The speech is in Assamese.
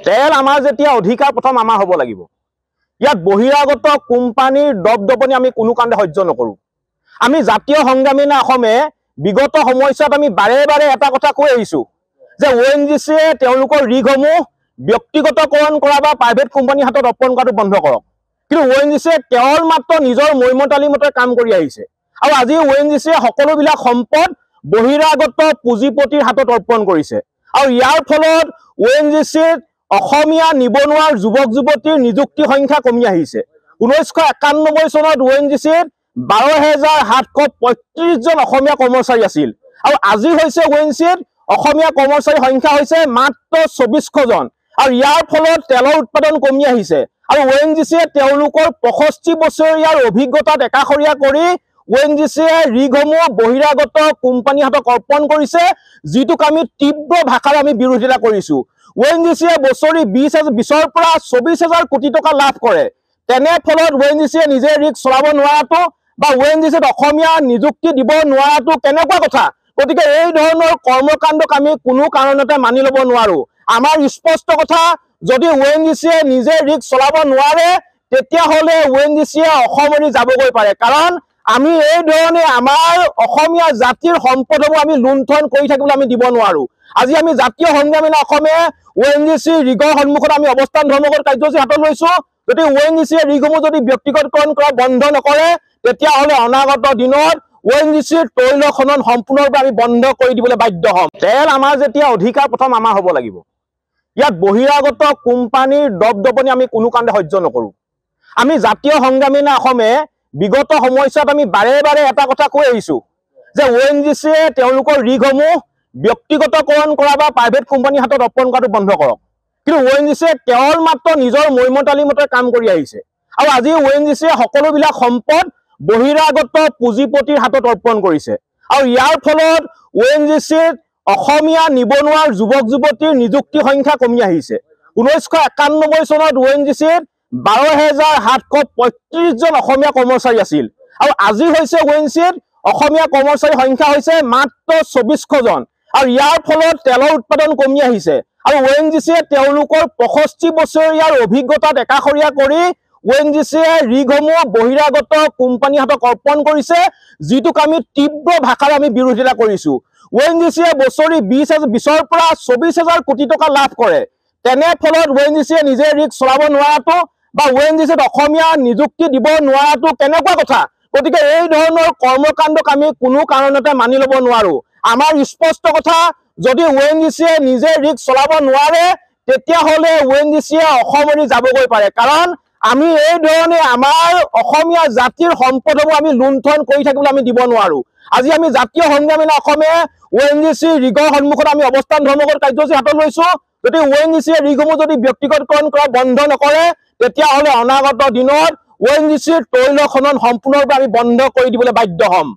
তেল আমাৰ যেতিয়া অধিকাৰ প্ৰথম আমাৰ হ'ব লাগিব। ইয়াত বহিৰাগত কোম্পানীৰ দপদপনি আমি কোনো কাণ্ডে সহ্য নকৰোঁ। আমি জাতীয় সংগ্ৰামী অসমে বিগত সময়ছোৱাত আমি বাৰে বাৰে এটা কথা কৈ আহিছোঁ যে ONGCয়ে তেওঁলোকৰ ৰিগসমূহ ব্যক্তিগতকৰণ কৰা বা প্ৰাইভেট কোম্পানীৰ হাতত অৰ্পণ কৰাটো বন্ধ কৰক। কিন্তু ONGCয়ে কেৱল মাত্ৰ নিজৰ মৈমতালি মতে কাম কৰি আহিছে আৰু আজি ONGCয়ে সকলোবিলাক সম্পদ বহিৰাগত পুঁজিপতিৰ হাতত অৰ্পণ কৰিছে আৰু ইয়াৰ ফলত ONGCৰ অসমীয়া নিবনুৱাৰ যুৱক যুৱতীৰ নিযুক্তি সংখ্যা কমি আহিছে। 1991 চনত ONGCৰ 12,735 জন অসমীয়া কৰ্মচাৰী আছিল আৰু আজি হৈছে ONGCৰ অসমীয়া কৰ্মচাৰীৰ সংখ্যা হৈছে মাত্ৰ 2400 জন আৰু ইয়াৰ ফলত তেলৰ উৎপাদন কমি আহিছে আৰু ONGCয়ে তেওঁলোকৰ 65 বছৰীয়াৰ অভিজ্ঞতাত একাষৰীয়া কৰি ONGCয়ে ৰিগসমূহ বহিৰাগত কোম্পানীৰ হাতত অৰ্পণ কৰিছে, যিটোক আমি তীব্ৰ ভাষাৰে আমি বিৰোধিতা কৰিছোঁ। ONGCয়ে বছৰি 20ৰ পৰা 24,000 কোটি টকা লাভ কৰে। তেনে ফলত ONGCয়ে নিজে ৰিগ চলাব নোৱাৰাটো বা ONGCত অসমীয়া নিযুক্তি দিব নোৱাৰাটো কেনেকুৱা কথা? গতিকে এই ধৰণৰ কৰ্মকাণ্ডক আমি কোনো কাৰণতে মানি ল'ব নোৱাৰোঁ। আমাৰ স্পষ্ট কথা, যদি ONGCয়ে নিজে ৰিগ চলাব নোৱাৰে তেতিয়াহ'লে ONGCয়ে অসম এৰি যাবগৈ পাৰে, কাৰণ আমি এই ধৰণে আমাৰ অসমীয়া জাতিৰ সম্পদসমূহ আমি লুণ্ঠন কৰি থাকিবলৈ আমি দিব নোৱাৰোঁ। আজি আমি জাতীয় সংগ্ৰামী অসমে ONGC ৰিগৰ সন্মুখত আমি অৱস্থান ধৰ্মঘট কাৰ্যসূচী হাতত লৈছোঁ। যদি ONGCয়ে ৰিগসমূহ যদি ব্যক্তিগতকৰণ কৰা বন্ধ নকৰে তেতিয়াহ'লে অনাগত দিনত ONGCৰ তৈল খনন সম্পূৰ্ণৰূপে আমি বন্ধ কৰি দিবলৈ বাধ্য হ'ম। তেল আমাৰ যেতিয়া অধিকাৰ প্ৰথম আমাৰ হ'ব লাগিব। ইয়াত বহিৰাগত কোম্পানীৰ দপদপনি আমি কোনো কাণ্ডে সহ্য নকৰোঁ। আমি জাতীয় সংগ্ৰামী অসমে বিগত সময়ছোৱাত আমি বাৰে বাৰে এটা কথা কৈ আহিছোঁ যে ONGCয়ে তেওঁলোকৰ ৰিগসমূহ ব্যক্তিগতকৰণ কৰা বা প্ৰাইভেট কোম্পানীৰ হাতত অৰ্পণ কৰাটো বন্ধ কৰক। কিন্তু ONGCয়ে কেৱল মাত্ৰ নিজৰ মৈমতালি মতে কাম কৰি আহিছে আৰু আজি ONGCয়ে সকলোবিলাক সম্পদ বহিৰাগত পুঁজিপতিৰ হাতত অৰ্পণ কৰিছে আৰু ইয়াৰ ফলত ONGCৰ অসমীয়া নিবনুৱাৰ যুৱক যুৱতীৰ নিযুক্তি সংখ্যা কমি আহিছে। 1991 চনত ONGCৰ 12,735 জন অসমীয়া কৰ্মচাৰী আছিল আৰু আজি হৈছে ONGCৰ অসমীয়া কৰ্মচাৰীৰ সংখ্যা হৈছে মাত্ৰ 2400 জন আৰু ইয়াৰ ফলত তেলৰ উৎপাদন কমি আহিছে আৰু ONGCয়ে তেওঁলোকৰ 65 বছৰীয়াৰ অভিজ্ঞতাত একাষৰীয়া কৰি ONGCয়ে ৰিগসমূহ বহিৰাগত কোম্পানীৰ হাতত অৰ্পণ কৰিছে, যিটোক আমি তীব্ৰ ভাষাৰে আমি বিৰোধিতা কৰিছোঁ। ONGCয়ে বছৰি 20ৰ পৰা 24,000 কোটি টকা লাভ কৰে। তেনে ফলত ONGCয়ে নিজে ৰিগ চলাব নোৱাৰাটো বা ONGCত অসমীয়া নিযুক্তি দিব নোৱাৰাটো কেনেকুৱা কথা? গতিকে এই ধৰণৰ কৰ্মকাণ্ডক আমি কোনো কাৰণতে মানি ল'ব নোৱাৰোঁ। আমাৰ স্পষ্ট কথা, যদি ONGCয়ে নিজে ৰিগ চলাব নোৱাৰে তেতিয়াহ'লে ONGCয়ে অসম এৰি যাবগৈ পাৰে, কাৰণ আমি এই ধৰণে আমাৰ অসমীয়া জাতিৰ সম্পদসমূহ আমি লুণ্ঠন কৰি থাকিবলৈ আমি দিব নোৱাৰোঁ। আজি আমি জাতীয় সংগ্ৰামী অসমে ONGC ৰিগৰ সন্মুখত আমি অৱস্থান ধৰ্মঘট কাৰ্যসূচী হাতত লৈছোঁ। যদি ONGCয়ে ৰিগসমূহ যদি ব্যক্তিগতকৰণ কৰা বন্ধ নকৰে তেতিয়াহ'লে অনাগত দিনত ONGCৰ তৈল খনন সম্পূৰ্ণৰূপে আমি বন্ধ কৰি দিবলৈ বাধ্য হ'ম।